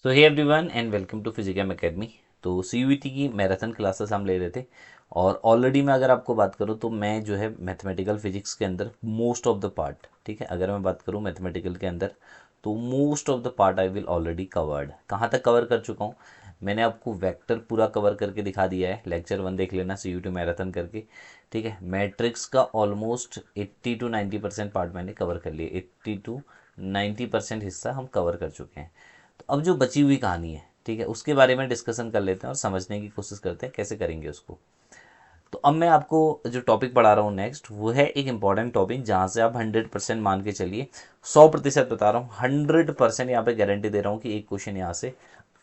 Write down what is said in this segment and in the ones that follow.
So hey everyone and welcome to physical academy. तो CUET की marathon classes हम ले रहे थे और ऑलरेडी मैं अगर आपको बात करूँ तो मैं जो है मैथमेटिकल फिजिक्स के अंदर मोस्ट ऑफ द पार्ट, ठीक है, अगर मैं बात करूँ मैथमेटिकल के अंदर तो most of the part I will already covered. कहाँ तक कवर कर चुका हूँ? मैंने आपको वेक्टर पूरा कवर करके दिखा दिया है, लेक्चर 1 देख लेना सीयूईटी मैराथन करके, ठीक है। मैट्रिक्स का ऑलमोस्ट 80 to 90% पार्ट मैंने कवर कर लिया, 80 to 90% हिस्सा हम कवर कर चुके हैं। तो अब जो बची हुई कहानी है, ठीक है, उसके बारे में डिस्कशन कर लेते हैं और समझने की कोशिश करते हैं कैसे करेंगे उसको। तो अब मैं आपको जो टॉपिक पढ़ा रहा हूँ नेक्स्ट, वो है एक इंपॉर्टेंट टॉपिक जहाँ से आप 100% मान के चलिए, 100% बता रहा हूँ, 100% यहाँ पे गारंटी दे रहा हूँ कि एक क्वेश्चन यहाँ से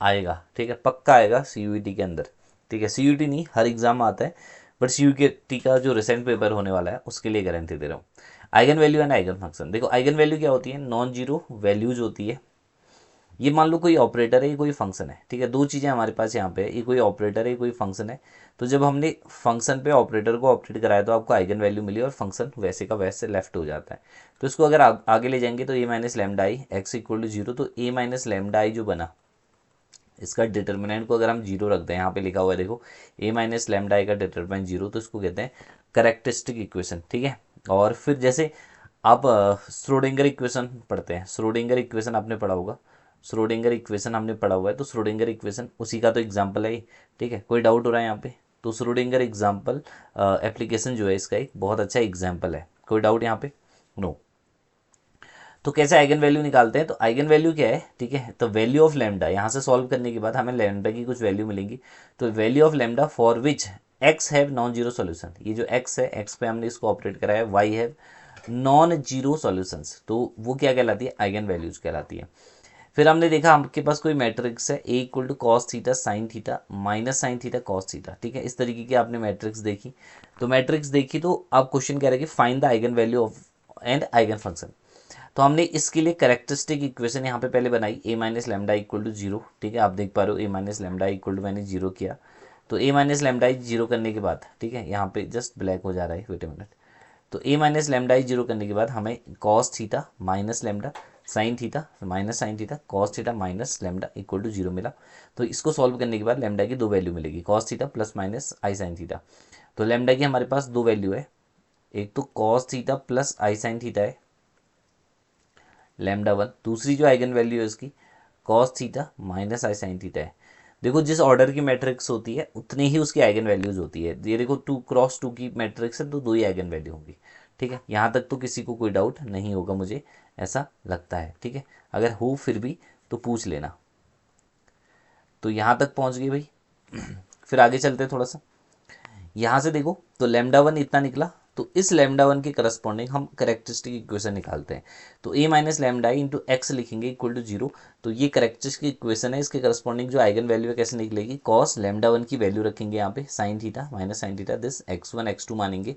आएगा, ठीक है, पक्का आएगा सीयूईटी के अंदर, ठीक है। सीयूईटी नहीं, हर एग्जाम आता है, बट सीयूईटी का जो रिसेंट पेपर होने वाला है उसके लिए गारंटी दे रहा हूँ। Eigen value and eigen function. देखो आइगन वैल्यू क्या होती है? नॉन जीरो वैल्यूज होती है। ये मान लो कोई ऑपरेटर है, ये कोई फंक्शन है, ठीक है, दो चीज़ें हमारे पास यहाँ पे है, ये कोई ऑपरेटर है, ये कोई फंक्शन है। तो जब हमने फंक्शन पे ऑपरेटर को ऑपरेट कराया तो आपको आइगन वैल्यू मिली और फंक्शन वैसे का वैसे लेफ्ट हो जाता है। तो इसको अगर आगे ले जाएंगे तो A minus lambda I x equal to zero, तो ए माइनस लेमडा आई जो बना, इसका डिटर्मिनेंट को अगर हम जीरो रख दें, यहाँ पे लिखा हुआ है देखो, ए माइनस लेमडा आई का डिटर्मिनेंट जीरो, तो इसको कहते हैं करेक्टरिस्टिक इक्वेशन, ठीक है। और फिर जैसे आप श्रोडिंगर इक्वेशन पढ़ते हैं, श्रोडिंगर इक्वेशन आपने पढ़ा होगा, श्रोडिंगर इक्वेशन हमने पढ़ा हुआ है, तो श्रोडिंगर इक्वेशन उसी का तो एग्जाम्पल है, ठीक है। कोई डाउट हो रहा है यहाँ पे? तो श्रोडिंगर एग्जाम्पल एप्लीकेशन जो है इसका एक बहुत अच्छा एग्जाम्पल है। कोई डाउट यहाँ पे? नो। तो कैसे आइगन वैल्यू निकालते हैं? तो आइगन वैल्यू क्या है, ठीक है, तो वैल्यू ऑफ लेमडा, यहाँ से सॉल्व करने के बाद हमें लेमडा की कुछ वैल्यू मिलेंगी। तो value of lambda for which x have non zero solution, ये जो एक्स है, एक्स पे हमने इसको ऑपरेट कराया, why have non zero solutions, तो वो क्या कहलाती है? आइगन वैल्यूज कहलाती है। फिर हमने देखा आपके पास कोई मैट्रिक्स है, A equal to cos theta sine theta minus sine theta cos theta, ठीक है, इस तरीके की आपने मैट्रिक्स देखी। तो मैट्रिक्स देखी तो आप क्वेश्चन कह रहे हैं कि find the eigen value of and eigen function. तो हमने इसके लिए करेक्टरिस्टिक इक्वेशन यहाँ पे पहले बनाई, A minus lambda equal to zero, ठीक है, आप देख पा रहे हो A minus lambda equal to मैंने जीरो किया। तो ए माइनस लेमडा जीरो करने के बाद, ठीक है, यहाँ पे जस्ट ब्लैक हो जा रहा है, वेट अ मिनट। तो ए माइनस लेमडा जीरो करने के बाद हमें cos theta minus lambda sine theta minus sine theta cos theta minus lambda equal to zero मिला। तो इसको सॉल्व करने के बाद लेमडा की दो वैल्यू मिलेगी, cos theta plus minus i sine theta. तो लेमडा की हमारे पास दो वैल्यू है, एक तो कॉस थीटा प्लस आई साइन थीटा है लैम्डा वन, दूसरी जो आइगन वैल्यू है उसकी cos theta minus i sine theta है। देखो जिस ऑर्डर की मैट्रिक्स होती है उतनी ही उसकी आइगन वैल्यूज होती है। ये देखो 2x2 की मैट्रिक्स है तो दो ही आइगन वैल्यू होंगी, ठीक है। यहाँ तक तो किसी को कोई डाउट नहीं होगा, मुझे ऐसा लगता है, ठीक है। अगर हो फिर भी तो पूछ लेना। तो यहाँ तक पहुँच गए भाई। फिर आगे चलते हैं थोड़ा सा। यहाँ से देखो तो लैम्डा वन इतना निकला, तो इस लैम्डा वन के करस्पॉन्डिंग हम करेक्टरिस्टिक इक्वेशन निकालते हैं। तो A minus lambda into x लिखेंगे इक्वल टू जीरो। तो ये करेक्टरिस्टिक इक्वेशन है, इसके करस्पॉन्डिंग जो आइगन वैल्यू है कैसे निकलेगी? कॉस लैम्डा वन की वैल्यू रखेंगे यहाँ पे sine theta minus sine theta, this x one x two मानेंगे,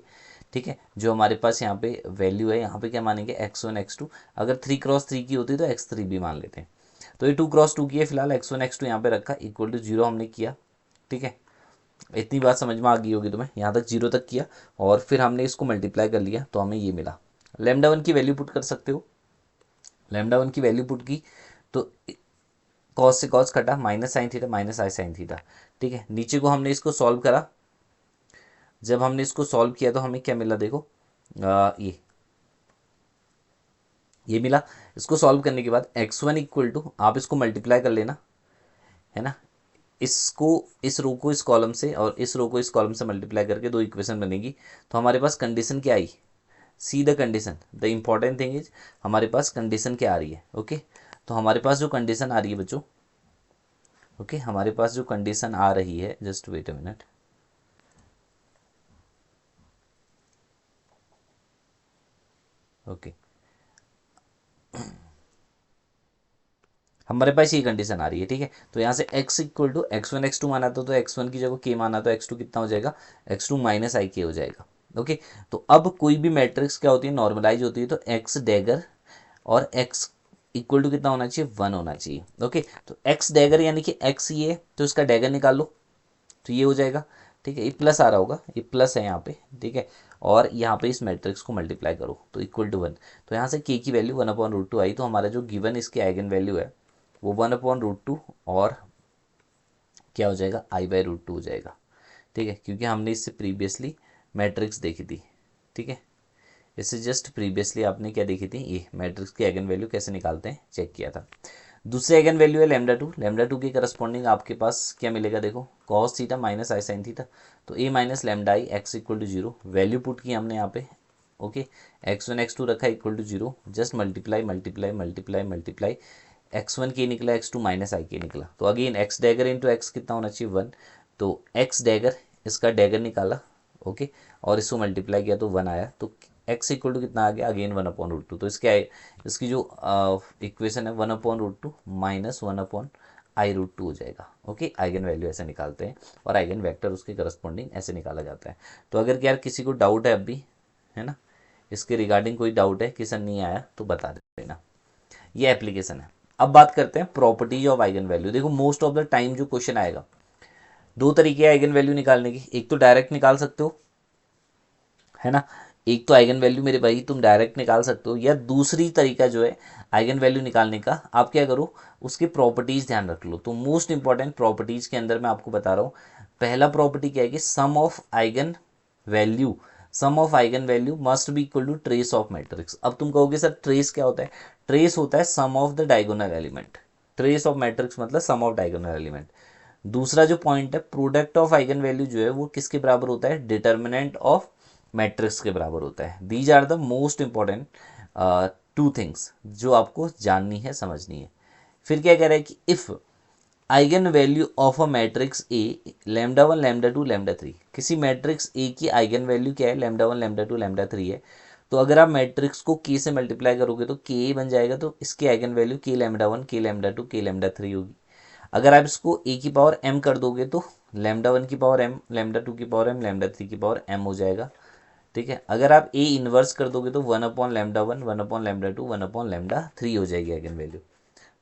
ठीक है। जो हमारे पास यहाँ पे वैल्यू है, यहाँ पे क्या मानेंगे? X one x two. अगर 3x3 की होती तो x3 भी मान लेते हैं। तो ये 2x2 की है, फिलहाल एक्स वन एक्स टू यहाँ पे रखा इक्वल टू जीरो हमने किया, ठीक है। इतनी बात समझ में आ गई होगी तुम्हें, यहाँ तक जीरो तक किया और फिर हमने इसको मल्टीप्लाई कर लिया तो हमें ये मिला। लैम्डा वन की वैल्यू पुट कर सकते हो, लैम्डा वन की वैल्यू पुट की तो कॉस से कॉस कटा minus sine theta minus i sine theta, ठीक है। नीचे को हमने इसको सॉल्व करा, जब हमने इसको सॉल्व किया तो हमें क्या मिला? देखो ये मिला। इसको सॉल्व करने के बाद एक्स वन इक्वल टू, आप इसको मल्टीप्लाई कर लेना, है ना, इसको इस रो को इस कॉलम से और इस रो को इस कॉलम से मल्टीप्लाई करके दो इक्वेशन बनेगी। तो हमारे पास कंडीशन क्या आई? See the condition, the important thing is हमारे पास कंडीशन क्या आ रही है, ओके। तो हमारे पास जो कंडीशन आ रही है बच्चों, ओके, हमारे पास जो कंडीशन आ रही है, just wait a minute, okay, हमारे पास ये कंडीशन आ रही है, ठीक है। तो यहाँ से x equal to x one x two माना था, तो एक्स वन की जगह k माना तो एक्स टू कितना हो जाएगा? एक्स टू माइनस आई के हो जाएगा, ओके। तो अब कोई भी मैट्रिक्स क्या होती है? नॉर्मलाइज होती है। तो x डैगर और x इक्वल टू कितना होना चाहिए? वन होना चाहिए, ओके। तो x डैगर यानी कि x ये है तो इसका डैगर निकाल लो, तो ये हो जाएगा, ठीक है। ये प्लस आ रहा होगा, ये प्लस है यहाँ पे, ठीक है। और यहाँ पे इस मैट्रिक्स को मल्टीप्लाई करो तो इक्वल टू वन। तो यहाँ से k की value one upon root two i, तो हमारा जो गिवन इसकी आइगन वैल्यू है वो 1/√2 और क्या हो जाएगा, I/√2 हो जाएगा। ठीक है, क्योंकि हमने इससे प्रीवियसली मैट्रिक्स देखी थी। ठीक है, इससे जस्ट प्रीवियसली आपने क्या देखी थी, ये मैट्रिक्स की आइगन वैल्यू कैसे निकालते हैं चेक किया था। दूसरी आइगन वैल्यू है λ2 के करस्पॉन्डिंग आपके पास क्या मिलेगा, देखो cos theta minus i sine theta, तो a minus lambda i x equal to 0, value put की हमने यहाँ पे। ओके, x1 x2 रखा equal to 0, just multiply multiply multiply multiply, x1 के निकला, x2 माइनस आई के निकला, तो again x dagger into x कितना होना चाहिए 1, तो x डैगर, इसका डैगर निकाला। ओके, और इसको मल्टीप्लाई किया तो 1 आया, तो x इक्वल टू कितना आ गया, अगेन 1/√2, तो इसकी जो इक्वेशन है 1/√2 माइनस 1/√2 हो जाएगा। ओके, आइगन वैल्यू ऐसे निकालते हैं और आइगन वेक्टर उसके करस्पॉन्डिंग ऐसे निकाला जाता है। तो अगर यार किसी को डाउट है अब भी, है ना, इसके रिगार्डिंग कोई डाउट है कि सर नहीं आया तो बता देना। ये एप्लीकेशन है। अब बात करते हैं प्रॉपर्टीज ऑफ आइगन वैल्यू। देखो मोस्ट ऑफ द टाइम जो क्वेश्चन आएगा, दो तरीके हैं आइगन वैल्यू निकालने की, एक तो डायरेक्ट निकाल सकते हो, है ना, एक तो आइगन वैल्यू मेरे भाई तुम डायरेक्ट निकाल सकते हो, या दूसरी तरीका जो है आइगन वैल्यू निकालने का, आप क्या करो, उसकी प्रॉपर्टीज ध्यान रख लो। तो मोस्ट इंपॉर्टेंट प्रॉपर्टीज के अंदर मैं आपको बता रहा हूँ, पहला प्रॉपर्टी क्या है कि sum of eigen value must be equal to trace of matrix. अब तुम कहोगे सर ट्रेस क्या होता है, ट्रेस होता है sum of the diagonal element, trace of matrix मतलब सम ऑफ डायगोनल एलिमेंट। दूसरा जो पॉइंट है, प्रोडक्ट ऑफ आइगन वैल्यू जो है वो किसके बराबर होता है, डिटर्मिनेंट ऑफ मैट्रिक्स के बराबर होता है। These are the most important two things जो आपको जाननी है, समझनी है। फिर क्या कह रहा है कि if eigen value of a matrix A λ1 λ2 λ3, किसी मैट्रिक्स ए की आइगन वैल्यू क्या है, λ1 λ2 λ3 है, तो अगर आप मैट्रिक्स को k से मल्टीप्लाई करोगे तो k बन जाएगा, तो इसकी eigen value k λ1 k λ2 k λ3 होगी। अगर आप इसको a की पावर m कर दोगे तो λ1 की पावर m, λ2 की पावर m, λ3 की पावर m हो जाएगा। ठीक है, अगर आप a इन्वर्स कर दोगे तो 1/λ1 1/λ2 1/λ3 हो जाएगी आइगन वैल्यू।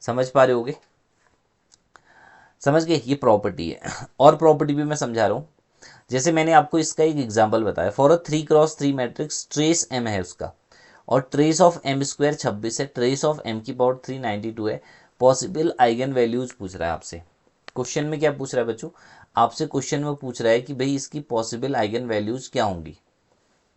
समझ पा रहे होगे, समझ गए, ये प्रॉपर्टी है। और प्रॉपर्टी भी मैं समझा रहा हूँ, जैसे मैंने आपको इसका एक एग्जांपल बताया, for a 3x3 matrix trace m है उसका, और ट्रेस ऑफ m स्क्वायर 26 है, ट्रेस ऑफ m की पावर 392 है, पॉसिबल आइगन वैल्यूज पूछ रहा है आपसे। क्वेश्चन में क्या पूछ रहा है बच्चों, आपसे क्वेश्चन में पूछ रहा है कि भाई इसकी पॉसिबल आइगन वैल्यूज क्या होंगी,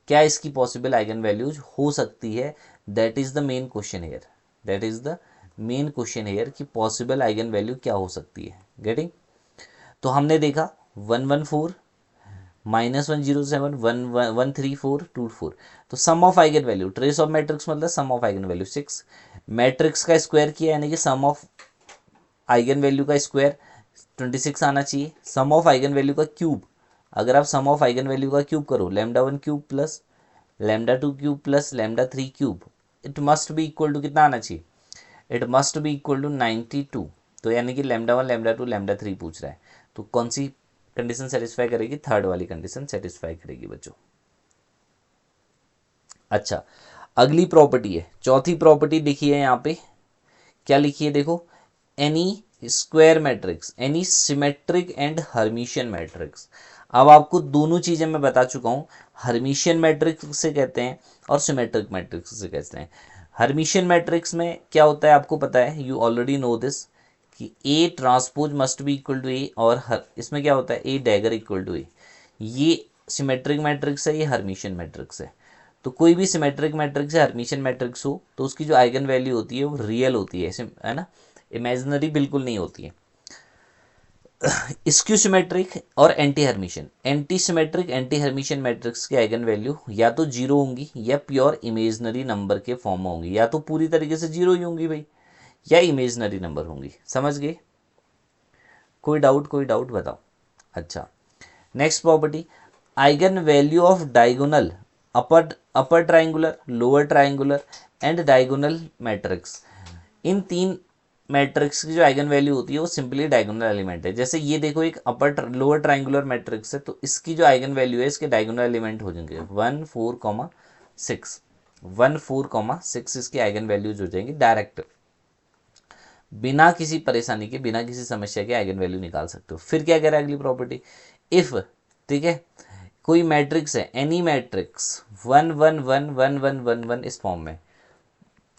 क्या इसकी पॉसिबल आइगन वैल्यूज हो सकती है, that is the main question here, that is the main question here कि पॉसिबल आइगन वैल्यू क्या हो सकती है। गेटिंग, तो हमने देखा 114 -107 134 तो sum of eigen value, trace of matrix मतलब sum of eigen value 6, matrix का स्क्वायर किया यानी कि सम ऑफ आइगन वैल्यू का स्क्वायर 26 आना चाहिए, सम ऑफ आइगन वैल्यू का क्यूब, अगर आप सम ऑफ आइगन वैल्यू का क्यूब करो λ1 cube plus λ2 cube plus λ3 cube, it must be equal to कितना आना चाहिए, it must be equal to 92, तो यानी कि λ1 λ2 λ3 पूछ रहा है, तो कौन सी कंडीशन सेटिस्फाई करेगी, थर्ड वाली कंडीशन सेटिस्फाई करेगी बच्चों। अच्छा, अगली प्रॉपर्टी है, चौथी प्रॉपर्टी लिखी है यहाँ पे, क्या लिखी है देखो, N E square matrix, any symmetric and Hermitian matrix. अब आपको दोनों चीजें मैं बता चुका हूं, हर्मिशियन मैट्रिक्स से कहते हैं और सिमेट्रिक मैट्रिक्स से कहते हैं। हर्मिशियन मैट्रिक्स में क्या होता है आपको पता है, यू ऑलरेडी नो दिस, कि A transpose must be equal to A, और इसमें क्या होता है A dagger equal to A, ये सिमेट्रिक मैट्रिक्स है, ये हर्मिशियन मैट्रिक्स है। तो कोई भी सिमेट्रिक मैट्रिक्स या हर्मिशियन मैट्रिक्स हो तो उसकी जो आइगन वैल्यू होती है वो रियल होती है ना, इमेजिनरी बिल्कुल नहीं होती है। स्क्यू सिमेट्रिक और anti Hermitian, anti symmetric anti Hermitian matrix की आइगन वैल्यू या तो जीरो होंगी या प्योर इमेजिनरी नंबर के फॉर्म में होंगी, या तो पूरी तरीके से जीरो ही होंगी भाई, या इमेजिनरी नंबर होंगी। समझ गए, कोई डाउट बताओ। अच्छा, next property, eigen value of diagonal upper triangular, lower triangular and diagonal matrix, इन तीन मैट्रिक्स की जो आइगन वैल्यू होती है वो सिंपली डायगोनल एलिमेंट है। जैसे ये देखो एक लोअर ट्राइंगुलर मैट्रिक्स है, तो इसकी जो आइगन वैल्यू है इसके डायगोनल एलिमेंट हो जाएंगे 1 4 6, 1 4 6 इसकी आइगन वैल्यूज हो जाएंगी डायरेक्ट, बिना किसी परेशानी के, बिना किसी समस्या के आइगन वैल्यू निकाल सकते हो। फिर क्या कह रहा है अगली प्रॉपर्टी, इफ, ठीक है, कोई मैट्रिक्स है, एनी मैट्रिक्स 1 1 1 1 1 1 1 इस फॉर्म में,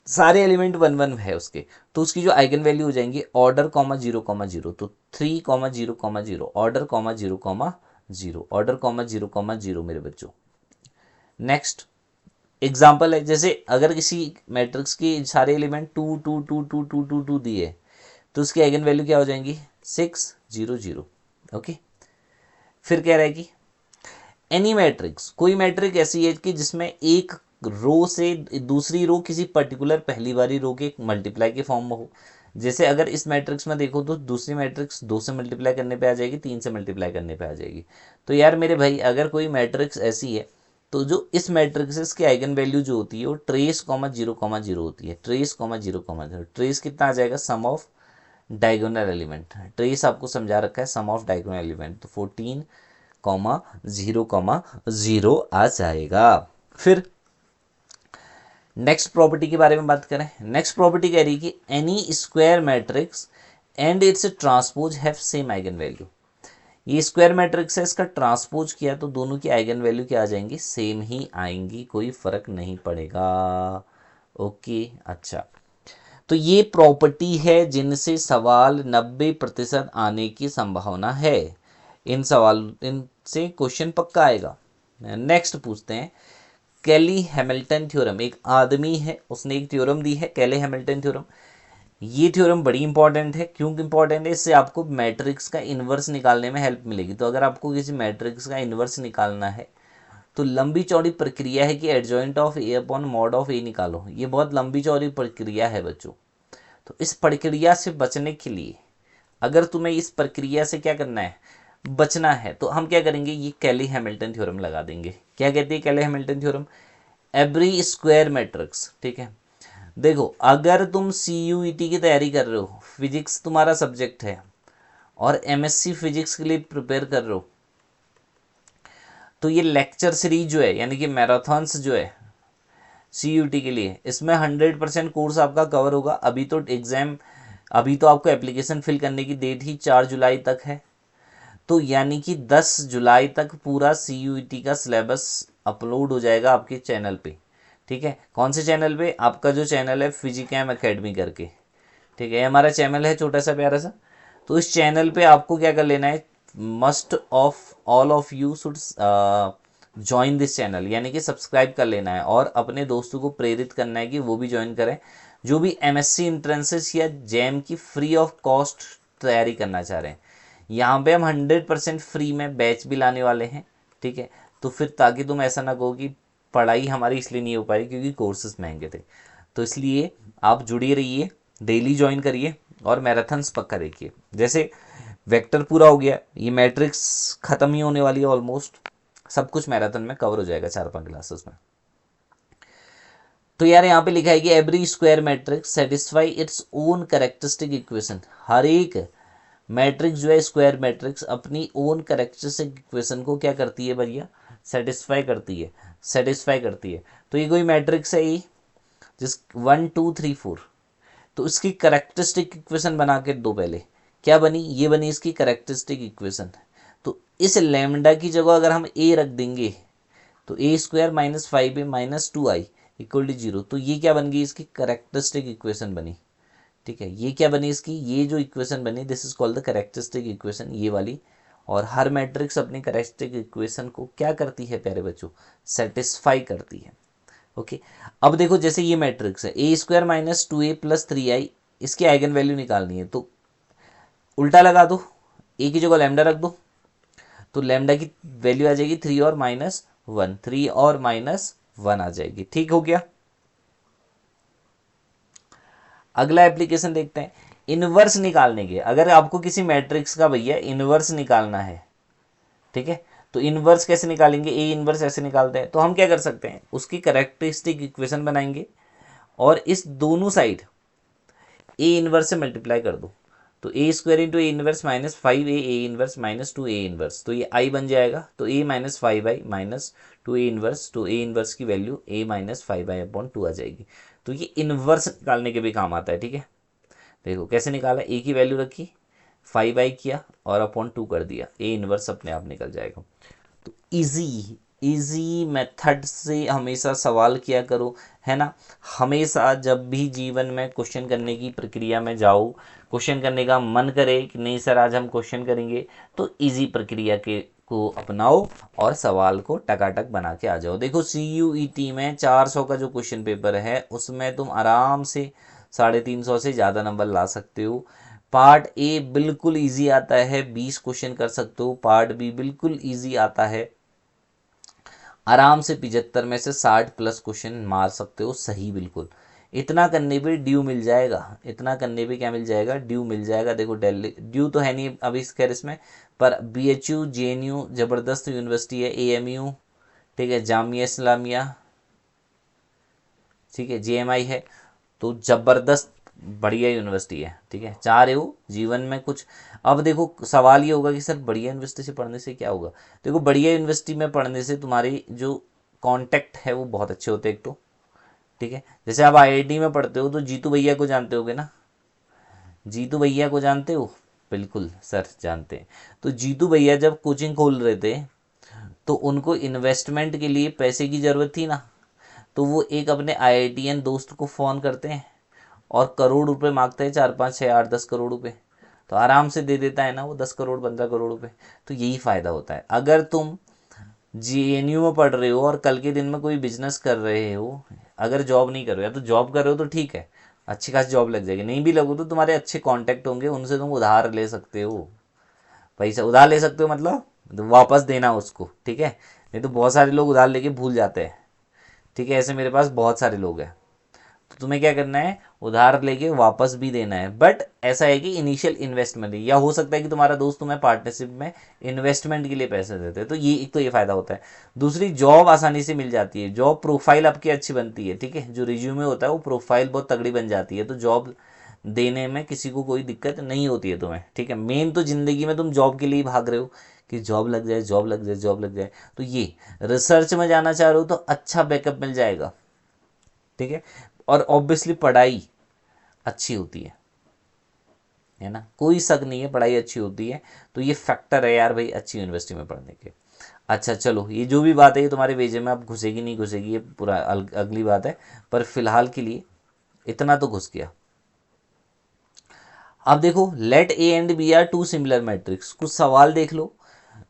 सारे एलिमेंट 1 1 है उसके, तो उसकी जो आइगन वैल्यू हो जाएंगी ऑर्डर कॉमा 0 तो 3 0 0 ऑर्डर कॉमा 0 ऑर्डर कॉमा 0 मेरे बच्चों। नेक्स्ट एग्जाम्पल है, जैसे अगर किसी मैट्रिक्स के सारे एलिमेंट 2 2 2 2 2 2 2 दिए तो उसकी आइगन वैल्यू क्या हो जाएंगी 6 0 0। ओके, फिर कह रहा है कि एनी मैट्रिक्स, कोई मैट्रिक ऐसी है कि जिसमें एक रो से दूसरी रो किसी पर्टिकुलर पहली वाली रो के मल्टीप्लाई के फॉर्म में हो। जैसे अगर इस मैट्रिक्स में देखो तो दूसरी मैट्रिक्स 2 से मल्टीप्लाई करने पे आ जाएगी, 3 से मल्टीप्लाई करने पे आ जाएगी। तो यार मेरे भाई अगर कोई मैट्रिक्स ऐसी है तो जो इस मैट्रिक्स की आइगन वैल्यू जो होती है वो ट्रेस कॉमा 0 होती है। ट्रेस कॉमा 0 ट्रेस कितना आ जाएगा सम ऑफ डायगोनल एलिमेंट। ट्रेस आपको समझा रखा है सम ऑफ डायगोनल एलिमेंट, तो 14 0 आ जाएगा। फिर नेक्स्ट प्रॉपर्टी के बारे में बात करें। नेक्स्ट प्रॉपर्टी कह रही है कि N E square matrix and it's transpose have same eigen value. ये स्क्वायर मैट्रिक्स है, इसका ट्रांसपोज किया तो दोनों की आइगन वैल्यू क्या आ जाएंगी सेम ही आएंगी, कोई फर्क नहीं पड़ेगा। ओके अच्छा, तो ये प्रॉपर्टी है जिनसे सवाल 90% आने की संभावना है। इनसे क्वेश्चन पक्का आएगा। नेक्स्ट पूछते हैं कैली हैमिल्टन थ्योरम। एक आदमी है उसने एक थ्योरम दी है कैली हैमिल्टन थ्योरम। ये थ्योरम बड़ी इंपॉर्टेंट है। क्यों इंपॉर्टेंट है? इससे आपको मैट्रिक्स का इन्वर्स निकालने में हेल्प मिलेगी। तो अगर आपको किसी मैट्रिक्स का इन्वर्स निकालना है तो लंबी चौड़ी प्रक्रिया है कि adjoint of A upon mod of A निकालो। ये बहुत लंबी चौड़ी प्रक्रिया है बच्चों। तो इस प्रक्रिया से बचने के लिए अगर तुम्हें इस प्रक्रिया से क्या करना है बचना है तो हम क्या करेंगे ये कैली हैमिल्टन थ्योरम लगा देंगे। क्या कहती है Cayley Hamilton theorem? Every square matrix, ठीक है। देखो अगर तुम CUET की तैयारी कर रहे हो, फिजिक्स तुम्हारा सब्जेक्ट है और MSc फिजिक्स के लिए प्रिपेयर कर रहे हो, तो ये लेक्चर सीरीज जो है यानी कि मैराथन्स जो है CUET के लिए, इसमें 100% कोर्स आपका कवर होगा। अभी तो आपको एप्लीकेशन फिल करने की डेट ही 4 जुलाई तक है। तो यानी कि 10 जुलाई तक पूरा CUET का सिलेबस अपलोड हो जाएगा आपके चैनल पे। ठीक है, कौन से चैनल पे? आपका जो चैनल है फिजिकैम एकेडमी करके, ठीक है, हमारा चैनल है छोटा सा प्यारा सा। तो इस चैनल पे आपको क्या कर लेना है, must of all of you should join this channel, यानी कि सब्सक्राइब कर लेना है और अपने दोस्तों को प्रेरित करना है कि वो भी ज्वाइन करें जो भी MSc इंट्रेंसेस या जैम की फ्री ऑफ कॉस्ट तैयारी करना चाह रहे हैं। यहाँ पे हम 100% फ्री में बैच भी लाने वाले हैं। ठीक है, तो फिर ताकि तुम ऐसा ना कहो कि पढ़ाई हमारी इसलिए नहीं हो पाई क्योंकि कोर्सेज महंगे थे। तो इसलिए आप जुड़े रहिए, डेली ज्वाइन करिए और मैराथन्स पक्का देखिए। जैसे वेक्टर पूरा हो गया, ये मैट्रिक्स ख़त्म ही होने वाली है ऑलमोस्ट, सब कुछ मैराथन में कवर हो जाएगा 4-5 क्लासेस में। तो यार यहाँ पे लिखा है कि every square matrix satisfy its own characteristic equation. हर एक मैट्रिक्स जो है स्क्वायर मैट्रिक्स अपनी ओन कैरेक्टरिस्टिक इक्वेशन को क्या करती है भैया, सेटिस्फाई करती है। तो ये कोई मैट्रिक्स है ये जिस 1 2 3 4, तो इसकी कैरेक्टरिस्टिक इक्वेशन बना के दो। पहले क्या बनी, ये बनी इसकी कैरेक्टरिस्टिक इक्वेशन। तो इस लैम्डा की जगह अगर हम a रख देंगे तो a² - 5a - 2i = 0। तो ये क्या बन गई, इसकी कैरेक्टरिस्टिक इक्वेशन बनी। ठीक है, ये क्या बनी इसकी, ये जो इक्वेशन बनी this is called the characteristic equation, ये वाली। और हर मैट्रिक्स अपनी कैरेक्टरिस्टिक इक्वेशन को क्या करती है प्यारे बच्चों, सेटिस्फाई करती है। ओके, अब देखो जैसे ये मैट्रिक्स है a² - 2a + 3i, इसकी आइगन वैल्यू निकालनी है तो उल्टा लगा दो, a की जगह लैम्डा रख दो तो लैम्डा की वैल्यू आ जाएगी 3 और -1, 3 और -1 आ जाएगी। ठीक हो गया। अगला एप्लीकेशन देखते हैं इनवर्स निकालने के। अगर आपको किसी मैट्रिक्स का भैया इनवर्स निकालना है, ठीक है, तो इनवर्स कैसे निकालेंगे, ए इनवर्स ऐसे निकालते हैं। तो हम क्या कर सकते हैं, उसकी कैरेक्टरिस्टिक इक्वेशन बनाएंगे और इस दोनों साइड ए इनवर्स से मल्टीप्लाई कर दो। तो a² × a inverse -5a a inverse -2a inverse, तो ये i बन जाएगा। तो a - 5i - 2a इनवर्स, तो a इनवर्स की वैल्यू a - 5i/2 आ जाएगी। तो ये इनवर्स निकालने के भी काम आता है। ठीक है, देखो कैसे निकाला, a की वैल्यू रखी, 5i किया और /2 कर दिया, a इनवर्स अपने आप निकल जाएगा। तो इजी इजी मेथड से हमेशा सवाल किया करो, है ना। हमेशा जब भी जीवन में क्वेश्चन करने की प्रक्रिया में जाओ, क्वेश्चन करने का मन करे कि नहीं सर आज हम क्वेश्चन करेंगे, तो इजी प्रक्रिया के को अपनाओ और सवाल को टकाटक बना के आ जाओ। देखो CUET में 400 का जो क्वेश्चन पेपर है उसमें तुम आराम से 350 से ज़्यादा नंबर ला सकते हो। पार्ट ए बिल्कुल इजी आता है, 20 क्वेश्चन कर सकते हो। पार्ट बी बिल्कुल इजी आता है, आराम से 75 में से 60 प्लस क्वेश्चन मार सकते हो सही बिल्कुल। इतना करने पे ड्यू मिल जाएगा, इतना करने पे क्या मिल जाएगा, ड्यू मिल जाएगा। देखो दिल्ली ड्यू तो है नहीं अभी इस खैर इसमें, पर BHU JNU ज़बरदस्त यूनिवर्सिटी है, AMU ठीक है, जामिया इस्लामिया ठीक है, JMI है, तो ज़बरदस्त बढ़िया यूनिवर्सिटी है ठीक है। चाह रहे हो जीवन में कुछ, अब देखो सवाल ये होगा कि सर बढ़िया यूनिवर्सिटी से पढ़ने से क्या होगा। देखो बढ़िया यूनिवर्सिटी में पढ़ने से तुम्हारी जो कॉन्टैक्ट है वो बहुत अच्छे होते हैं एक तो, ठीक है। जैसे आप IIT में पढ़ते हो तो जीतू भैया को जानते होगे ना, जीतू भैया को जानते हो, बिल्कुल सर जानते हैं। तो जीतू भैया जब कोचिंग खोल रहे थे तो उनको इन्वेस्टमेंट के लिए पैसे की ज़रूरत थी ना, तो वो एक अपने IITian दोस्त को फ़ोन करते हैं और करोड़ रुपए मांगते हैं, 4 5 6 8 10 करोड़ रुपए, तो आराम से दे देता है ना वो 10 करोड़ 15 करोड़ रुपए। तो यही फ़ायदा होता है। अगर तुम JNU में पढ़ रहे हो और कल के दिन में कोई बिजनेस कर रहे हो, अगर जॉब नहीं कर रहे हो, या तो जॉब कर रहे हो तो ठीक है, अच्छी खासी जॉब लग जाएगी, नहीं भी लगो तो तुम्हारे अच्छे कांटेक्ट होंगे, उनसे तुम उधार ले सकते हो। पैसा उधार ले सकते हो मतलब तो वापस देना उसको, ठीक है। नहीं तो बहुत सारे लोग उधार लेके भूल जाते हैं, ठीक है। ऐसे मेरे पास बहुत सारे लोग हैं, तो तुम्हें क्या करना है, उधार लेके वापस भी देना है। बट ऐसा है कि इनिशियल इन्वेस्टमेंट, या हो सकता है कि तुम्हारा दोस्त तुम्हें पार्टनरशिप में इन्वेस्टमेंट के लिए पैसे देते हैं, तो ये एक तो ये फ़ायदा होता है। दूसरी, जॉब आसानी से मिल जाती है, जॉब प्रोफाइल आपकी अच्छी बनती है, ठीक है। जो रिज्यूमे होता है वो प्रोफाइल बहुत तगड़ी बन जाती है, तो जॉब देने में किसी को कोई दिक्कत नहीं होती है तुम्हें, ठीक है। मेन तो ज़िंदगी में तुम जॉब के लिए भाग रहे हो कि जॉब लग जाए, जॉब लग जाए, जॉब लग जाए। तो ये रिसर्च में जाना चाह रहे हो तो अच्छा बैकअप मिल जाएगा, ठीक है। और ऑब्वियसली पढ़ाई अच्छी होती है ना, कोई शक नहीं है, पढ़ाई अच्छी होती है। तो ये फैक्टर है यार भाई अच्छी यूनिवर्सिटी में पढ़ने के। अच्छा चलो, ये जो भी बात है ये तुम्हारे भेजे में अब घुसेगी नहीं घुसेगी, ये पूरा अगली बात है, पर फिलहाल के लिए इतना तो घुस गया। अब देखो, let A and B are two similar matrix, कुछ सवाल देख लो।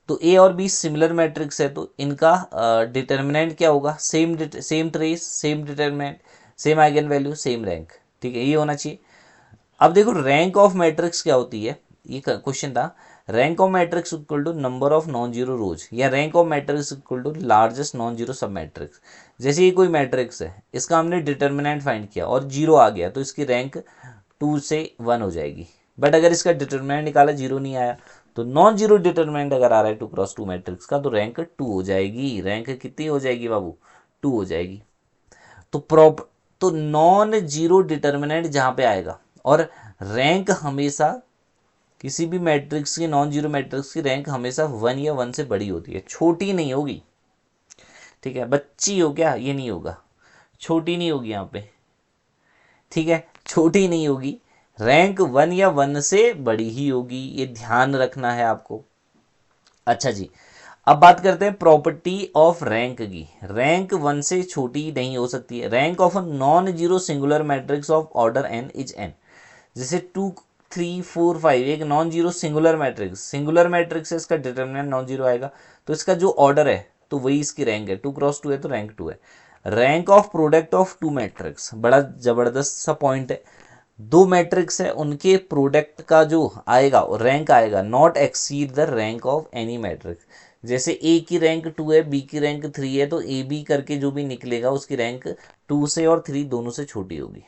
तो A और B सिमिलर मैट्रिक्स है, तो इनका डिटर्मिनेंट क्या होगा, same trace, same determinant, same eigen value, same rank, ठीक है, ये होना चाहिए। अब देखो रैंक ऑफ मैट्रिक्स क्या होती है, ये क्वेश्चन था। Rank of matrix equal to number of non zero rows, या rank of matrix equal to largest non zero sub matrix. जैसे ये कोई मैट्रिक्स है, इसका हमने डिटर्मिनेंट फाइंड किया और जीरो आ गया, तो इसकी रैंक 2 से 1 हो जाएगी। बट अगर इसका डिटर्मिनेंट निकाला, जीरो नहीं आया, तो नॉन जीरो डिटर्मिनेंट अगर आ रहा है 2x2 मैट्रिक्स का, तो रैंक 2 हो जाएगी। रैंक कितनी हो जाएगी बाबू, 2 हो जाएगी। तो तो नॉन जीरो डिटर्मिनेंट जहाँ पे आएगा, और रैंक हमेशा किसी भी मैट्रिक्स की, नॉन जीरो मैट्रिक्स की रैंक हमेशा 1 या 1 से बड़ी होती है, छोटी नहीं होगी, ठीक है। बच्ची हो क्या, ये नहीं होगा, छोटी नहीं होगी यहाँ पे, ठीक है, छोटी नहीं होगी। रैंक 1 या 1 से बड़ी ही होगी, ये ध्यान रखना है आपको। अच्छा जी, अब बात करते हैं प्रॉपर्टी ऑफ रैंक की। रैंक 1 से छोटी नहीं हो सकती है। Rank of a non zero singular matrix of order n is n। जैसे 2 3 4 5 एक non zero singular matrix, singular matrix है, इसका डिटर्मिनेंट नॉन जीरो आएगा, तो इसका जो ऑर्डर है तो वही इसकी रैंक है, 2x2 है तो रैंक 2 है। Rank of product of two matrix, बड़ा जबरदस्त सा पॉइंट है। दो मैट्रिक्स है, उनके प्रोडक्ट का जो आएगा रैंक आएगा not exceed the rank of any matrix. जैसे ए की रैंक 2 है, बी की रैंक 3 है, तो ए बी करके जो भी निकलेगा उसकी रैंक 2 से और 3 दोनों से छोटी होगी।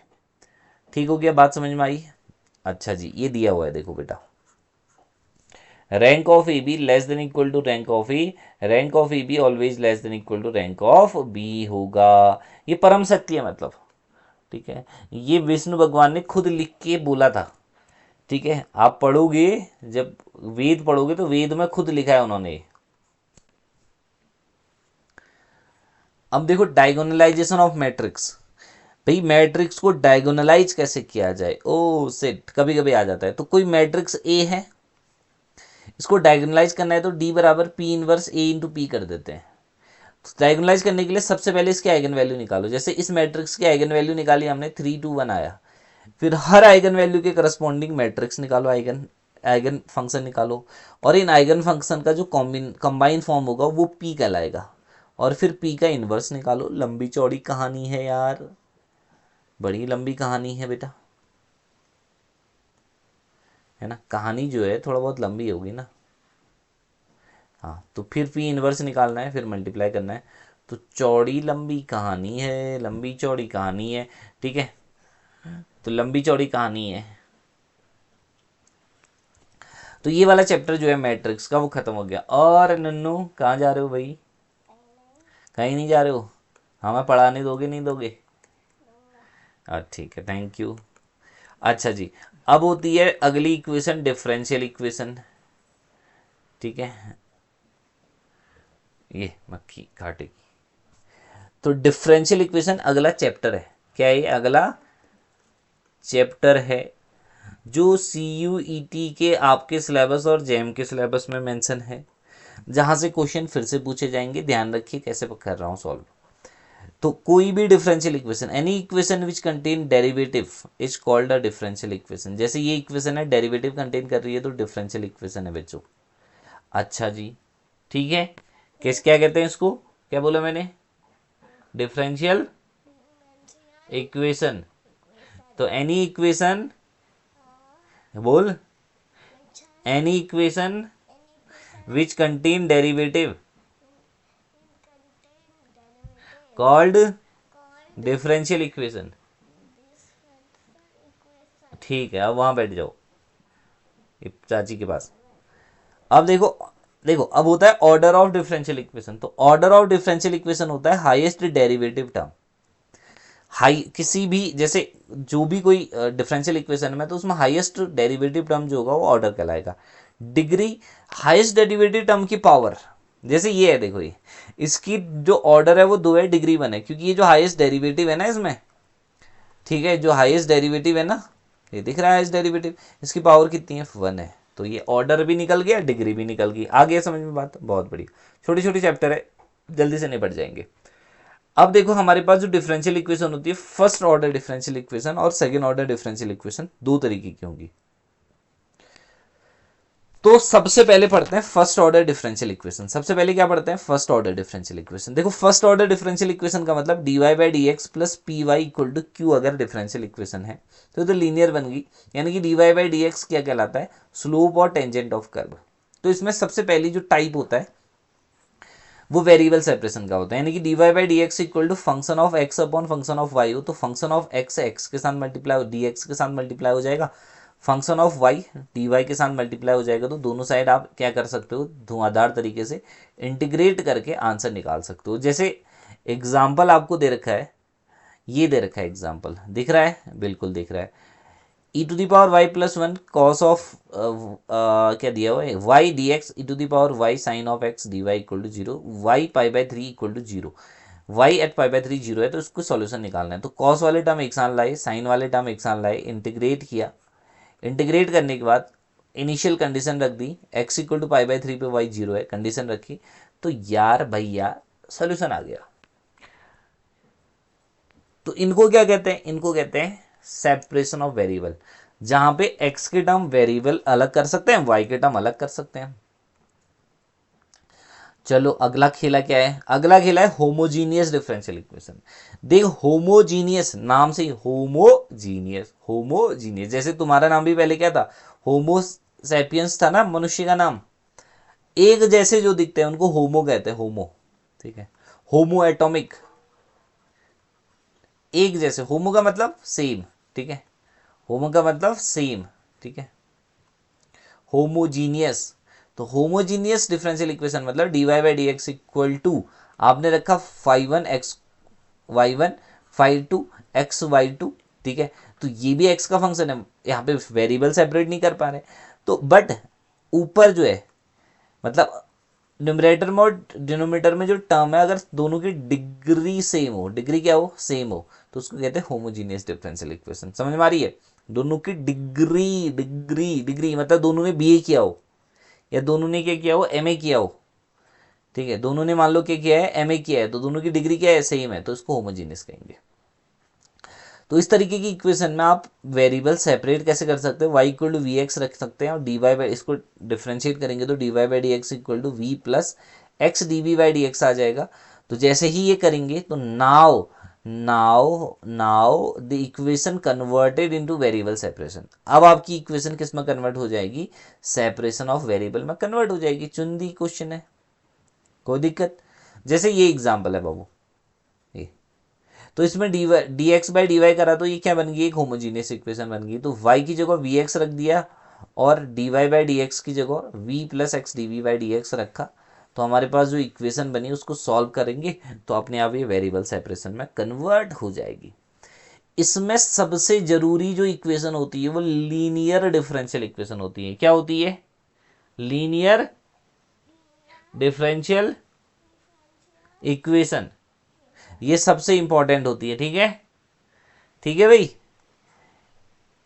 ठीक हो गया, बात समझ में आई। अच्छा जी, ये दिया हुआ है देखो बेटा, rank of A B less than equal to rank of A, rank of A B always less than equal to rank of B होगा। ये परम सत्य है मतलब, ठीक है। ये विष्णु भगवान ने खुद लिख के बोला था, ठीक है। आप पढ़ोगे, जब वेद पढ़ोगे तो वेद में खुद लिखा है उन्होंने। अब देखो डायगोनलाइजेशन ऑफ मैट्रिक्स, भाई मैट्रिक्स को डायगोनलाइज कैसे किया जाए, ओ सेट कभी कभी आ जाता है। तो कोई मैट्रिक्स ए है, इसको डायगोनलाइज करना है तो डी बराबर पी इनवर्स ए इंटू पी कर देते हैं। डायगोनलाइज करने के लिए सबसे पहले इसके आइगन वैल्यू निकालो। जैसे इस मैट्रिक्स की आइगन वैल्यू निकाली हमने 3 2 1 आया, फिर हर आइगन वैल्यू के करस्पॉन्डिंग मैट्रिक्स निकालो, आइगन आइगन फंक्शन निकालो, और इन आइगन फंक्शन का जो कंबाइन फॉर्म होगा वो पी कहलाएगा, और फिर पी का इन्वर्स निकालो। लंबी चौड़ी कहानी है यार, बड़ी लंबी कहानी है बेटा, है ना, कहानी जो है थोड़ा बहुत लंबी होगी ना। हाँ, तो फिर पी इन्वर्स निकालना है, फिर मल्टीप्लाई करना है। तो चौड़ी लंबी कहानी है, लंबी चौड़ी कहानी है, ठीक है। तो लंबी चौड़ी कहानी है, तो ये वाला चैप्टर जो है मैट्रिक्स का वो खत्म हो गया। और नन्नू कहाँ जा रहे हो भाई? कहीं नहीं जा रहे हो? हमें पढ़ाने दोगे नहीं दोगे? ठीक है, थैंक यू। अच्छा जी, अब होती है अगली इक्वेशन डिफरेंशियल इक्वेशन, ठीक है। ये मक्खी काटेगी। तो डिफरेंशियल इक्वेशन अगला चैप्टर है। क्या है ये? अगला चैप्टर है जो CUET के आपके सिलेबस और जेम के सिलेबस में मेंशन है, जहां से क्वेश्चन फिर से पूछे जाएंगे। ध्यान रखिए कैसे कर रहा हूं सॉल्व। तो कोई भी differential equation, any equation which contain derivative is called a differential equation. जैसे ये इक्वेशन है डेरिवेटिव कंटेन कर रही है तो डिफरेंशियल इक्वेशन है बच्चों। अच्छा जी, ठीक है। क्या कहते हैं इसको? क्या बोला मैंने? Differential equation. तो एनी इक्वेशन, बोल, any equation which contain derivative called differential equation. ठीक है, अब वहां बैठ जाओ चाची के पास। अब देखो देखो, अब होता है ऑर्डर ऑफ डिफरेंशियल इक्वेशन। तो ऑर्डर ऑफ डिफरेंशियल इक्वेशन होता है हाईएस्ट डेरिवेटिव टर्म। हाई किसी भी, जैसे जो भी कोई डिफरेंशियल इक्वेशन में, तो उसमें हाईएस्ट डेरिवेटिव टर्म जो होगा वो ऑर्डर कहलाएगा। डिग्री, हाईएस्ट डेरिवेटिव टर्म की पावर, जैसे ये है, देखो ये इसकी जो ऑर्डर है वो 2 है, डिग्री 1 है, क्योंकि ये जो हाईएस्ट डेरिवेटिव है ना इसमें, ठीक है, जो हाईएस्ट डेरिवेटिव है ना, ये दिख रहा है हाईएस्ट डेरिवेटिव, इसकी पावर कितनी है? 1 है। तो ये ऑर्डर भी निकल गया, डिग्री भी निकल गई। आ गया समझ में बात? बहुत बड़ी, छोटी छोटी चैप्टर है, जल्दी से निपट जाएंगे। अब देखो हमारे पास जो डिफरेंशियल इक्वेशन होती है, फर्स्ट ऑर्डर डिफरेंशियल इक्वेशन और सेकंड ऑर्डर डिफरेंशियल इक्वेशन, दो तरीके की होंगी। तो सबसे पहले पढ़ते हैं फर्स्ट ऑर्डर डिफरेंशियल इक्वेशन। सबसे पहले क्या पढ़ते हैं? First order differential equation. देखो फर्स्ट ऑर्डर डिफरेंशियल इक्वेशन का मतलब dy/dx plus py equal to q अगर डिफरेंशियल इक्वेशन है तो लीनियर बन गई, यानी कि dy/dx क्या कहलाता है? स्लोप और टेंजेंट ऑफ कर्व। तो इसमें सबसे पहली जो टाइप होता है वो वेरिएबल सेपरेशन का होता है, यानी कि dy/dx equal to function of x upon function of y हो, तो फंक्शन ऑफ x x के साथ मल्टीप्लाई, dx के साथ मल्टीप्लाई हो जाएगा, फंक्शन ऑफ y dy के साथ मल्टीप्लाई हो जाएगा। तो दोनों साइड आप क्या कर सकते हो? धुआंधार तरीके से इंटीग्रेट करके आंसर निकाल सकते हो। जैसे एग्जाम्पल आपको दे रखा है, ये दे रखा है एग्जाम्पल, दिख रहा है? बिल्कुल दिख रहा है। e⁻y+1 cos ऑफ क्या दिया हुआ है? y dx e⁻y sin of x dy equal to 0, y π/3 equal to 0, y at π/3 0 है, तो इसको सॉल्यूशन निकालना है। तो cos वाले टर्म एक साथ लाए, साइन वाले टर्म एक साथ लाए, इंटीग्रेट किया, इंटीग्रेट करने के बाद इनिशियल कंडीशन रख दी, x इक्वल टू π/3 पे y 0 है, कंडीशन रखी, तो यार भैया सॉल्यूशन आ गया। तो इनको क्या कहते हैं? इनको कहते हैं सेपरेशन ऑफ वेरिएबल, जहां पे x के टर्म वेरिएबल अलग कर सकते हैं, y के टर्म अलग कर सकते हैं। चलो अगला खेला क्या है? अगला खेला है होमोजीनियस डिफरेंशियल इक्वेशन। देख होमोजीनियस, नाम से ही होमोजीनियस, होमोजीनियस, जैसे तुम्हारा नाम भी पहले क्या था? होमो सैपियंस था ना, मनुष्य का नाम। एक जैसे जो दिखते हैं उनको होमो कहते हैं, होमो, ठीक है। होमो एटॉमिक, एक जैसे, होमो का मतलब सेम, ठीक है, होमो का मतलब सेम, ठीक है। होमोजीनियस, तो होमोजीनियस डिफरेंशियल इक्वेशन मतलब dy/dx इक्वल टू, आपने रखा phi1 xy1 phi2 xy2, ठीक है। तो ये भी x का फंक्शन है, यहाँ पे वेरिएबल सेपरेट नहीं कर पा रहे, तो बट ऊपर जो है, मतलब न्यूमरेटर में और डिनोमिनेटर में जो टर्म है, अगर दोनों की डिग्री सेम हो, डिग्री क्या हो? सेम हो, तो उसको कहते हैं होमोजीनियस डिफरेंशियल इक्वेशन। समझ में आ रही है? दोनों की डिग्री, डिग्री डिग्री मतलब दोनों ने बीए किया हो, या दोनों ने क्या किया हो? एमए किया हो, ठीक है, दोनों ने मान लो क्या किया है, एमए किया है, तो दोनों की डिग्री क्या है, सेम है, तो इसको होमोजीनियस कहेंगे। तो इस तरीके की इक्वेशन में आप वेरिएबल सेपरेट कैसे कर सकते हो, Y equal to V X रख सकते हैं और डी वाई बाई, इसको डिफ्रेंशिएट करेंगे तो D Y by D X equal to V plus x D we by D X आ जाएगा। तो जैसे ही ये करेंगे तो now now now the equation converted into variable separation. अब आपकी इक्वेशन किस में कन्वर्ट हो जाएगी, सेपरेशन ऑफ वेरिएबल में कन्वर्ट हो जाएगी। चुन दी क्वेश्चन है, कोई दिक्कत। जैसे ये एग्जाम्पल है बाबू, ये तो इसमें d x by d y करा तो ये क्या बन गई, एक होमोजीनियस इक्वेशन बन गई। तो y की जगह वी एक्स रख दिया और D Y by D x की जगह v plus x D we by D x रखा, तो हमारे पास जो इक्वेशन बनी उसको सॉल्व करेंगे तो अपने आप ये वेरिएबल सेपरेशन में कन्वर्ट हो जाएगी। इसमें सबसे जरूरी जो इक्वेशन होती है वो लीनियर डिफरेंशियल इक्वेशन होती है। क्या होती है, लीनियर डिफरेंशियल इक्वेशन, ये सबसे इंपॉर्टेंट होती है। ठीक है, ठीक है भाई,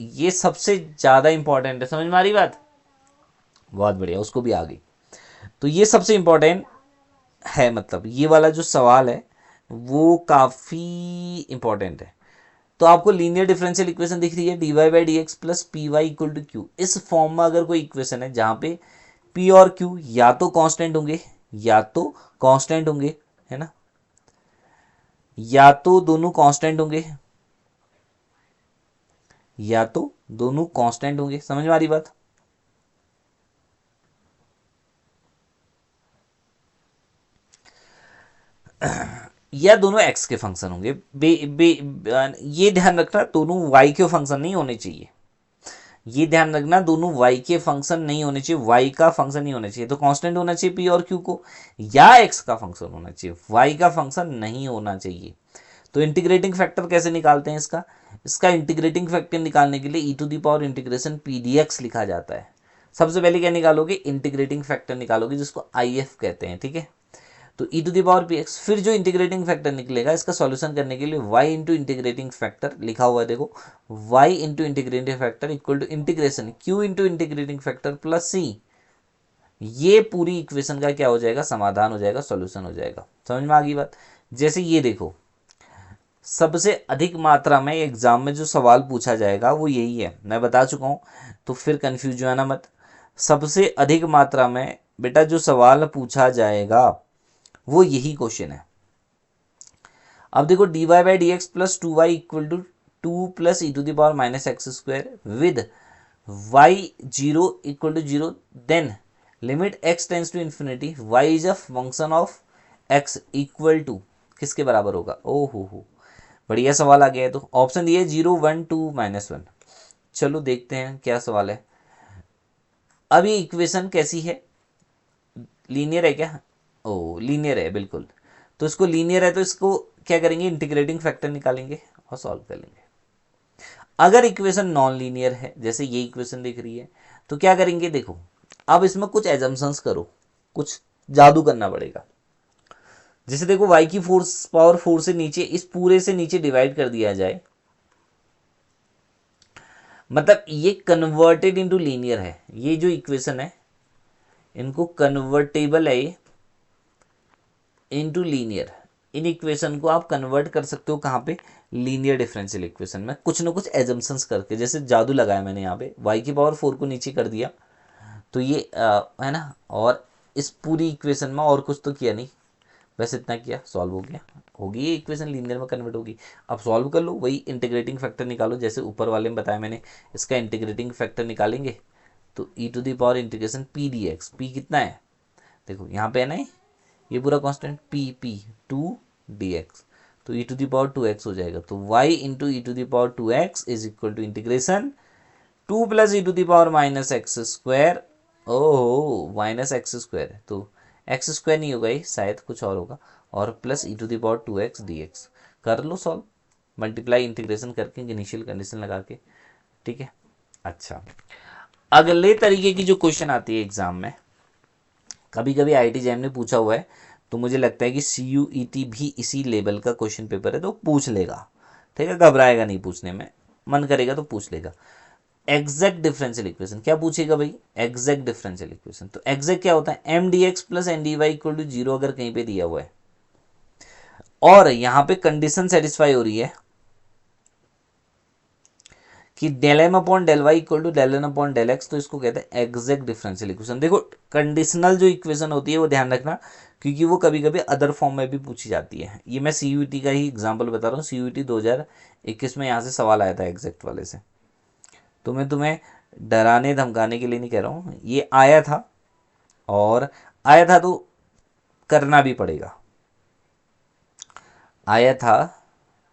ये सबसे ज्यादा इंपॉर्टेंट है, समझ में आ रही बात, बहुत बढ़िया, उसको भी आ गई। तो ये सबसे इंपॉर्टेंट है, मतलब ये वाला जो सवाल है वो काफी इंपॉर्टेंट है। तो आपको लीनियर डिफरेंशियल इक्वेशन दिख रही है, d Y by D x plus p y equal to q. इस फॉर्म में अगर कोई इक्वेशन है जहां पे पी और क्यू या तो कांस्टेंट होंगे, या तो कांस्टेंट होंगे, है ना, या तो दोनों कांस्टेंट होंगे, या तो दोनों कांस्टेंट होंगे, समझ में आ रही बात। या दोनों x के फंक्शन होंगे, ये ध्यान रखना दोनों y के फंक्शन नहीं होने चाहिए, ये ध्यान रखना दोनों y के फंक्शन नहीं होने चाहिए, y का फंक्शन नहीं होना चाहिए। तो कांस्टेंट होना चाहिए p और q को, या x का फंक्शन होना चाहिए, y का फंक्शन नहीं होना चाहिए। तो इंटीग्रेटिंग फैक्टर कैसे निकालते हैं इसका, इसका इंटीग्रेटिंग फैक्टर निकालने के लिए E to the power integration P D X लिखा जाता है। सबसे पहले क्या निकालोगे, इंटीग्रेटिंग फैक्टर निकालोगे जिसको आई एफ कहते हैं। ठीक है, तो E to the power P X, फिर जो इंटीग्रेटिंग फैक्टर निकलेगा इसका सॉल्यूशन करने के लिए y इंटू इंटीग्रेटिंग फैक्टर लिखा हुआ है, देखो y into integrating factor equal to integration q into integrating factor plus c। ये पूरी इक्वेशन का क्या हो जाएगा, समाधान हो जाएगा, सॉल्यूशन हो जाएगा। समझ में आ गई बात। जैसे ये देखो, सबसे अधिक मात्रा में एग्जाम में जो सवाल पूछा जाएगा वो यही है, मैं बता चुका हूँ, तो फिर कंफ्यूज होना मत। सबसे अधिक मात्रा में बेटा जो सवाल पूछा जाएगा वो यही क्वेश्चन है। अब देखो d Y by D x plus two y equal to two plus e to the power minus x square with y zero equal to zero, then limit x tends to infinity y is a function of x equal to किसके बराबर होगा। ओ हो, बढ़िया सवाल आ गया है। तो option दिए 0 1 2 -1। चलो देखते हैं क्या सवाल है। अब ये इक्वेशन कैसी है, लीनियर है क्या, ओ लीनियर है बिल्कुल। तो इसको लीनियर है तो इसको क्या करेंगे, इंटीग्रेटिंग फैक्टर निकालेंगे और सॉल्व कर लेंगे। अगर इक्वेशन नॉन लीनियर है, जैसे ये इक्वेशन दिख रही है, तो क्या करेंगे, देखो अब इसमें कुछ एजम्पशंस करो, कुछ जादू करना पड़ेगा। जैसे देखो y की फोर्स पावर 4 से नीचे, इस पूरे से नीचे डिवाइड कर दिया जाए, मतलब ये कन्वर्टेड इनटू लीनियर है। ये जो इक्वेशन है इनको कन्वर्टेबल है ये इनटू लीनियर। इन इक्वेशन को आप कन्वर्ट कर सकते हो कहाँ पे, लीनियर डिफरेंशियल इक्वेशन में, कुछ ना कुछ एजम्पशंस करके। जैसे जादू लगाया मैंने यहाँ पे, y की पावर 4 को नीचे कर दिया, तो ये है ना, और इस पूरी इक्वेशन में और कुछ तो किया नहीं, बस इतना किया, सॉल्व हो गया, होगी ये इक्वेशन लीनियर में कन्वर्ट होगी। अब सॉल्व कर लो, वही इंटीग्रेटिंग फैक्टर निकालो, जैसे ऊपर वाले में बताया मैंने, इसका इंटीग्रेटिंग फैक्टर निकालेंगे तो E to the power integration P D X, P कितना है देखो यहाँ पे है ना, ये पूरा कांस्टेंट पी 2 डी एक्स, तो E to the power 2x हो जाएगा। तो y into e to the power 2x is equal to integration 2 plus e to the power minus x square, ओहो माइनस एक्स स्क्वायर, तो x square नहीं होगा ये, शायद कुछ और होगा, और plus e to the power 2x dx। कर लो सॉल्व, मल्टीप्लाई इंटीग्रेशन करके इनिशियल कंडीशन लगा के। ठीक है, अच्छा अगले तरीके की जो क्वेश्चन आती है एग्जाम में, कभी कभी आईआईटी जैम ने पूछा हुआ है, तो मुझे लगता है कि CUET भी इसी लेवल का क्वेश्चन पेपर है तो पूछ लेगा। ठीक है, घबराएगा नहीं पूछने में, मन करेगा तो पूछ लेगा। Exact differential equation. क्या पूछेगा भाई? Exact differential equation. तो एग्जैक्ट क्या होता है? M d x plus n d y equal to zero अगर कहीं पे दिया हुआ है और यहां पे कंडीशन सेटिस्फाई हो रही है कि del m upon del y equal to del n upon del x, तो इसको कहते हैं एग्जैक्ट डिफरेंशियल इक्वेशन। देखो कंडीशनल जो इक्वेशन होती है वो ध्यान रखना, क्योंकि वो कभी कभी अदर फॉर्म में भी पूछी जाती है। ये मैं सीयूईटी का ही एग्जांपल बता रहा हूँ। सीयूईटी 2021 में यहाँ से सवाल आया था एग्जैक्ट वाले से। तो मैं तुम्हें डराने धमकाने के लिए नहीं कह रहा हूँ, ये आया था और आया था तो करना भी पड़ेगा, आया था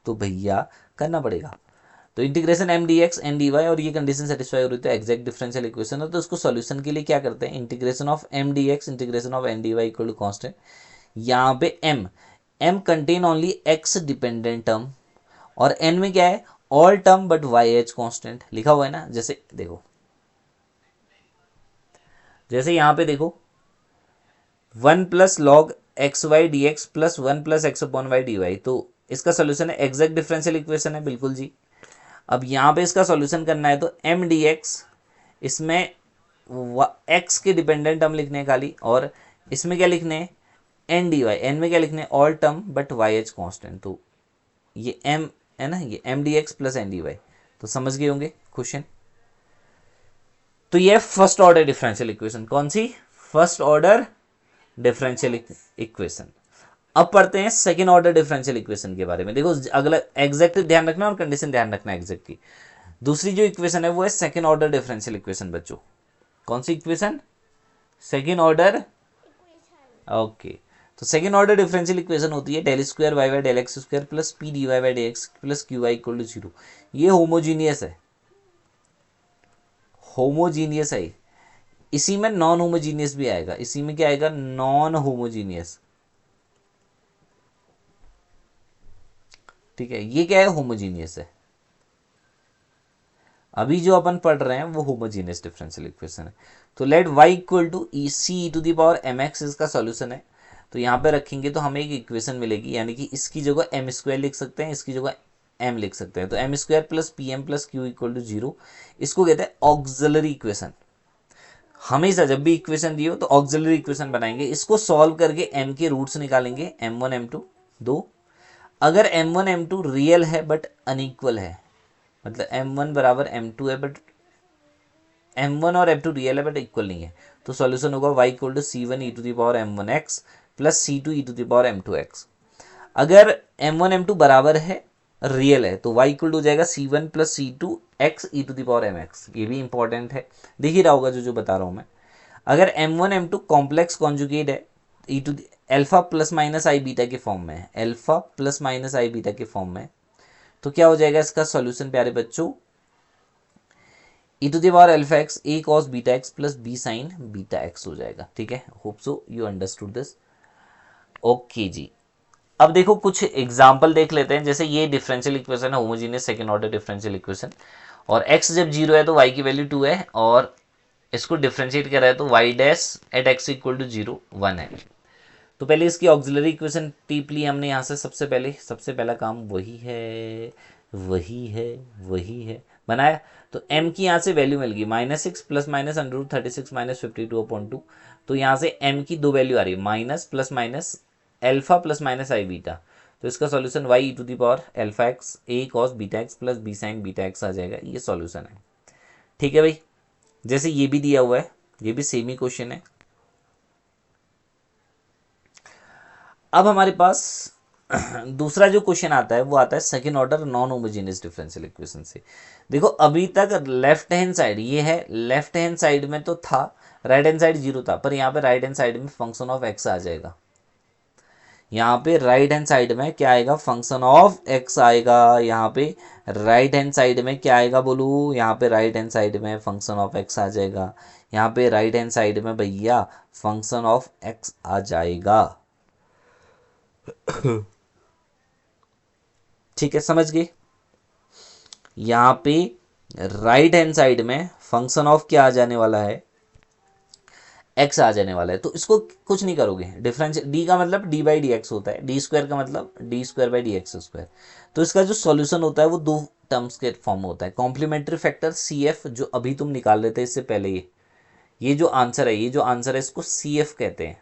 तो भैया करना पड़ेगा। तो integration m d x n d y और ये कंडीशन सेटिस्फाई हो रही है एग्जैक्ट डिफरेंशियल इक्वेशन है। तो उसको सॉल्यूशन के लिए क्या करते हैं? Integration of m d x integration of n d y equal to constant. यहाँ पे m m contain only x dependent term और एन में क्या है? All term but y h constant लिखा हुआ है ना। जैसे देखो, जैसे यहाँ पे देखो 1 plus log x y d x plus 1 plus x upon y d y, तो इसका सोल्यूशन है एग्जैक्ट डिफरेंशियल इक्वेशन है, बिल्कुल जी। अब यहाँ पे इसका सॉल्यूशन करना है तो एम डी एक्स, इसमें एक्स के डिपेंडेंट टर्म लिखने खाली, और इसमें क्या लिखने हैं? एन डी वाई, एन में क्या लिखने हैं? All term but y h constant. तो ये एम है ना, ये m d x plus n d y. तो समझ गए होंगे क्वेश्चन। तो ये फर्स्ट ऑर्डर डिफरेंशियल इक्वेशन। कौन सी? First order differential equation. अब पढ़ते हैं सेकंड ऑर्डर डिफरेंशियल इक्वेशन के बारे में। देखो अगला एग्जैक्ट ध्यान रखना और कंडीशन ध्यान रखना एग्जैक्ट की। दूसरी जो इक्वेशन है वो है सेकंड ऑर्डर डिफरेंशियल इक्वेशन बच्चों। कौन सी इक्वेशन? Second order. ओके, तो सेकंड ऑर्डर डिफरेंशियल इक्वेशन होती है del square y by del x square plus p d Y by D x plus q y equal to zero. ये homogeneous है, homogeneous है। इसी में नॉन होमोजीनियस भी आएगा, इसी में क्या आएगा? Non homogeneous. ठीक है, ये क्या है? होमोजीनियस है। अभी जो अपन पढ़ रहे हैं वो होमोजीनियस डिफरेंशियल इक्वेशन है। तो let y equal to e c e to the power m x इसका सॉल्यूशन है। तो यहाँ पे रखेंगे तो हमें एक इक्वेशन मिलेगी, यानी कि इसकी जगह एम स्क्वायर लिख सकते हैं, इसकी जगह एम लिख सकते हैं। तो m square plus p m plus q equal to zero, इसको कहते हैं ऑक्सिलरी इक्वेशन। हमेशा जब भी इक्वेशन दी हो तो ऑक्सिलरी इक्वेशन बनाएंगे। इसको सॉल्व करके एम के रूट्स निकालेंगे, एम वन एम टू दो। अगर m one m two real है बट अनइक्वल है, मतलब m1 बराबर m2 है बट m1 और m2 रियल है बट इक्वल नहीं है, तो सॉल्यूशन होगा y equal to c1 e to the power m1x plus c2 e to the power m2x। अगर m1 m2 बराबर है, रियल है, तो y इक्वल टू हो जाएगा c1 plus c2 x e to the power mx। ये भी important है, दिख ही रहा होगा जो जो बता रहा हूँ मैं। अगर m1 m2 कॉम्प्लेक्स कॉन्जुगेट है, e to alpha plus minus I beta के फॉर्म में है, अल्फा प्लस माइनस आई बीटा के फॉर्म में, तो क्या हो जाएगा इसका सॉल्यूशन प्यारे बच्चों? e to the power alpha X A cos beta X plus B sine beta X हो जाएगा। ठीक है, hope so you understood this. Okay जी, अब देखो कुछ एग्जांपल देख लेते हैं। जैसे ये डिफरेंशियल इक्वेशन है, homogeneous second order differential equation, और x जब जीरो है तो y की वैल्यू 2 है, और इसको डिफरेंशिएट कर रहा है तो y dash at x equal to 0 1 है। तो पहले इसकी ऑक्सिलरी इक्वेशन टीप ली हमने यहाँ से। सबसे पहला काम वही है, वही है बनाया। तो m की यहाँ से वैल्यू मिल गई -6 प्लस माइनस √36 माइनस 52/2। तो यहाँ से m की दो वैल्यू आ रही है, minus plus minus alpha plus minus आई बीटा। तो इसका solution y e to the power alpha X A cos beta X plus B sine beta X आ जाएगा। ये सॉल्यूशन है। ठीक है भाई, जैसे ये भी दिया हुआ है, ये भी सेम ही क्वेश्चन है। अब हमारे पास दूसरा जो क्वेश्चन आता है वो आता है second order non homogeneous differential equation से। देखो अभी तक लेफ्ट हैंड साइड ये है, लेफ्ट हैंड साइड में तो था, राइट हैंड साइड जीरो था, पर यहाँ पे राइट हैंड साइड में फंक्शन ऑफ एक्स आ जाएगा। यहाँ पे राइट हैंड साइड में क्या आएगा? फंक्शन ऑफ एक्स आएगा। यहाँ पे राइट हैंड साइड में क्या आएगा बोलू? यहाँ पे राइट हैंड साइड में फंक्शन ऑफ एक्स आ जाएगा। यहाँ पे राइट हैंड साइड में भैया फंक्शन ऑफ एक्स आ जाएगा। ठीक है, समझ गए? यहाँ पे राइट हैंड साइड में फंक्शन ऑफ क्या आ जाने वाला है? एक्स आ जाने वाला है। तो इसको कुछ नहीं करोगे, डिफरेंस डी का मतलब डी बाई डी एक्स होता है, डी स्क्वायर का मतलब D square by D x square. तो इसका जो सॉल्यूशन होता है वो दो टर्म्स के फॉर्म में होता है। कॉम्प्लीमेंट्री फैक्टर CF जो अभी तुम निकाल रहे थे इससे पहले, ये जो आंसर है, ये जो आंसर है इसको CF कहते हैं।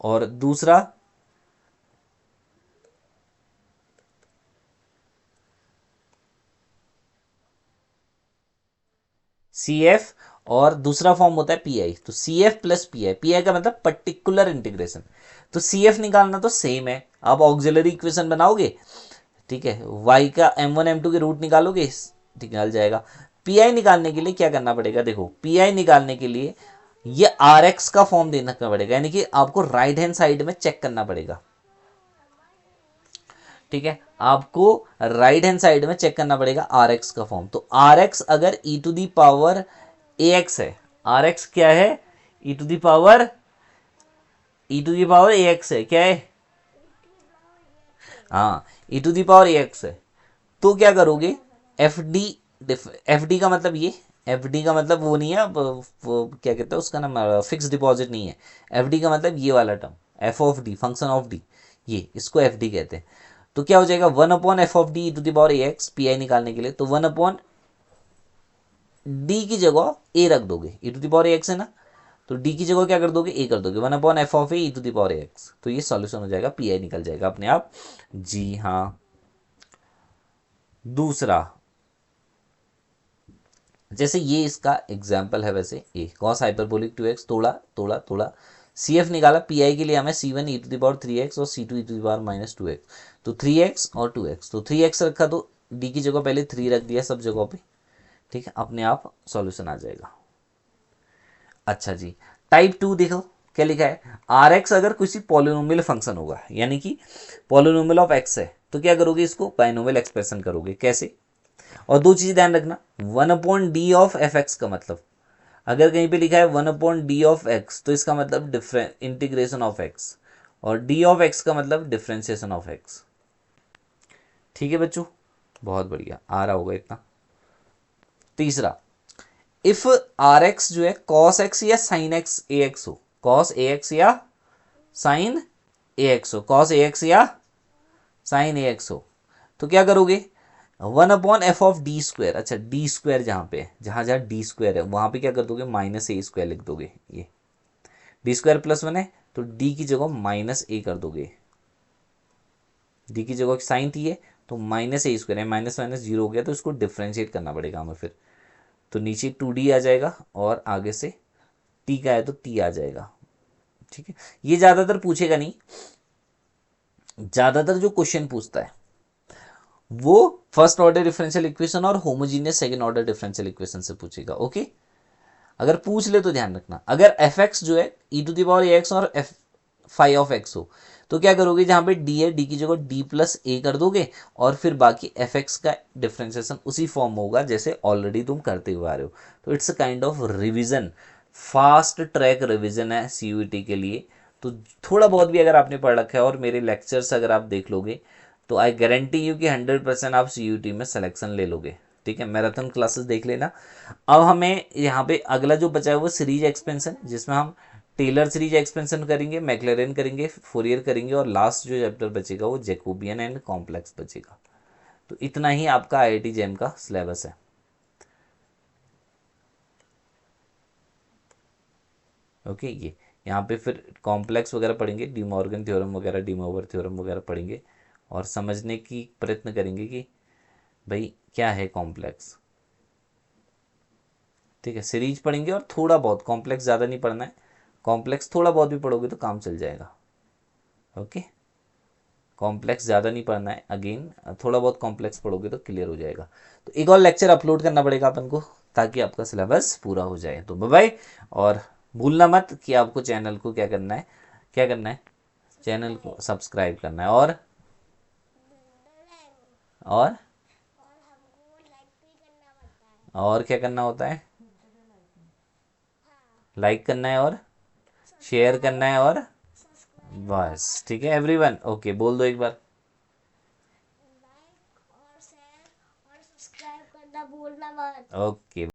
और दूसरा CF और दूसरा फॉर्म होता है PI। तो CF प्लस PI का मतलब पर्टिकुलर इंटीग्रेशन। तो CF निकालना तो सेम है, आप ऑक्सिलरी इक्वेशन बनाओगे, ठीक है, y का m1 m2 के रूट निकालोगे, निकाल जाएगा। PI निकालने के लिए क्या करना पड़ेगा, देखो PI निकालने के लिए ये RX का फॉर्म देना पड़ेगा, यानी कि आपको राइट हैंड साइड में चेक करना पड़ेगा, ठीक है, आपको राइट हैंड साइड में चेक करना पड़ेगा RX का फॉर्म। तो RX अगर e to the power AX है, RX क्या है, e to the power AX है, क्या है, हाँ e to the power AX है। तो क्या करोगे, FD का मतलब ये, FD का मतलब वो नहीं है, वो क्या कहते हैं उसका नाम, फिक्स डिपॉजिट नहीं है। FD का मतलब ये वाला term, F(D), function of D, ये इसको FD कहते हैं। तो क्या हो जाएगा, 1/f(D) e to the power AX, PI निकालने के लिए तो 1/D की जगह A रख दोगे, e to the power AX है ना, तो D की जगह क्या कर दोगे, A कर दोगे, 1/f(A) e to the power AX। तो ये सॉल्यूशन हो जाएगा, PI निकल जाएगा अपने आप। जी हाँ। दूसरा, जैसे ये इसका एग्जाम्पल है, वैसे ए कॉस हाइपरबोलिक 2x तोड़ा तोड़ा तोड़ा, CF निकाला, PI के लिए हमें C1 e to the power 3x और C2 e to the power -2x। तो 3x और 2x, तो 3x रखा तो D की जगह पहले 3 रख दिया सब जगहों पे, ठीक है, अपने आप सॉल्यूशन आ जाएगा। अच्छा जी, टाइप 2 देखो क्या लिखा है, RX अगर किसी पॉलिनोमियल फंक्शन होगा, यानी कि पॉलिनोमियल ऑफ x है, तो क्या करोगे, इसको बाइनोमियल एक्सप्रेशन करोगे, कैसे। और दो चीज़ ध्यान रखना, 1/D ऑफ fx का मतलब, अगर कहीं पे लिखा है 1/D ऑफ x, तो इसका मतलब डिफरेंट इंटीग्रेशन ऑफ x, और d ऑफ x का मतलब डिफ्रेंसिएशन ऑफ x। ठीक है बच्चों, बहुत बढ़िया, आ रहा होगा इतना। तीसरा, इफ RX जो है cos x या sin x AX हो, cos AX या sin AX हो, cos AX या sin AX हो, तो क्या करोगे, 1/f(D²), अच्छा D² जहाँ पे है, जहाँ जहाँ D² है वहाँ पे क्या कर दोगे, -A² लिख दोगे। ये D² +1 है तो D की जगह -A कर दोगे, D की जगह साइन थी है तो -A² है, माइनस माइनस जीरो हो गया, तो इसको डिफ्रेंशिएट करना पड़ेगा हमें फिर। तो नीचे 2D आ जाएगा और आगे से T का है तो T आ जाएगा, ठीक है। ये ज़्यादातर पूछेगा नहीं, ज़्यादातर जो क्वेश्चन पूछता है वो फर्स्ट ऑर्डर डिफरेंशियल इक्वेशन और homogeneous second order differential equation से पूछेगा, ओके। अगर पूछ ले तो ध्यान रखना, अगर fx जो है e to the power ax और f फाई ऑफ x हो, तो क्या करोगे, जहां पे d है, d की जगह d प्लस ए कर दोगे, और फिर बाकी fx का डिफरेंशिएशन उसी फॉर्म में होगा जैसे ऑलरेडी तुम करते हुए आ रहे हो। तो it's a kind of revision, fast track revision है CUET के लिए। तो थोड़ा बहुत भी अगर आपने पढ़ रखा है और मेरे लेक्चर्स अगर आप देख लोगे, तो आई गारंटी यू कि 100% आप CUET में सिलेक्शन ले लोगे, ठीक है। मैराथन क्लासेस देख लेना। अब हमें यहाँ पे अगला जो बचा है वो सीरीज एक्सपेंशन, जिसमें हम टेलर सीरीज एक्सपेंशन करेंगे, मैक्लेरन करेंगे, फोरियर करेंगे, और लास्ट जो चैप्टर बचेगा वो जैकोबियन एंड कॉम्प्लेक्स बचेगा। तो इतना ही आपका IIT JEM का सिलेबस है, ओके। ये यहाँ पे फिर कॉम्प्लेक्स वगैरह पढ़ेंगे, डी मॉर्गन थ्योरम वगैरह, डी मोवर थ्योरम वगैरह पढ़ेंगे, और समझने की प्रयत्न करेंगे कि भाई क्या है कॉम्प्लेक्स, ठीक है। सीरीज पढ़ेंगे और थोड़ा बहुत कॉम्प्लेक्स, ज़्यादा नहीं पढ़ना है, कॉम्प्लेक्स थोड़ा बहुत भी पढ़ोगे तो काम चल जाएगा, ओके। कॉम्प्लेक्स ज़्यादा नहीं पढ़ना है, अगेन थोड़ा बहुत कॉम्प्लेक्स पढ़ोगे तो क्लियर हो जाएगा। तो एक और लेक्चर अपलोड करना पड़ेगा अपन को ताकि आपका सिलेबस पूरा हो जाए। तो बाय बाय, और भूलना मत कि आपको चैनल को क्या करना है, क्या करना है, चैनल को सब्सक्राइब करना है, और और क्या करना होता है, लाइक करना है और शेयर करना है, और बस, ठीक है एवरीवन, ओके, बोल दो एक बार, ओके।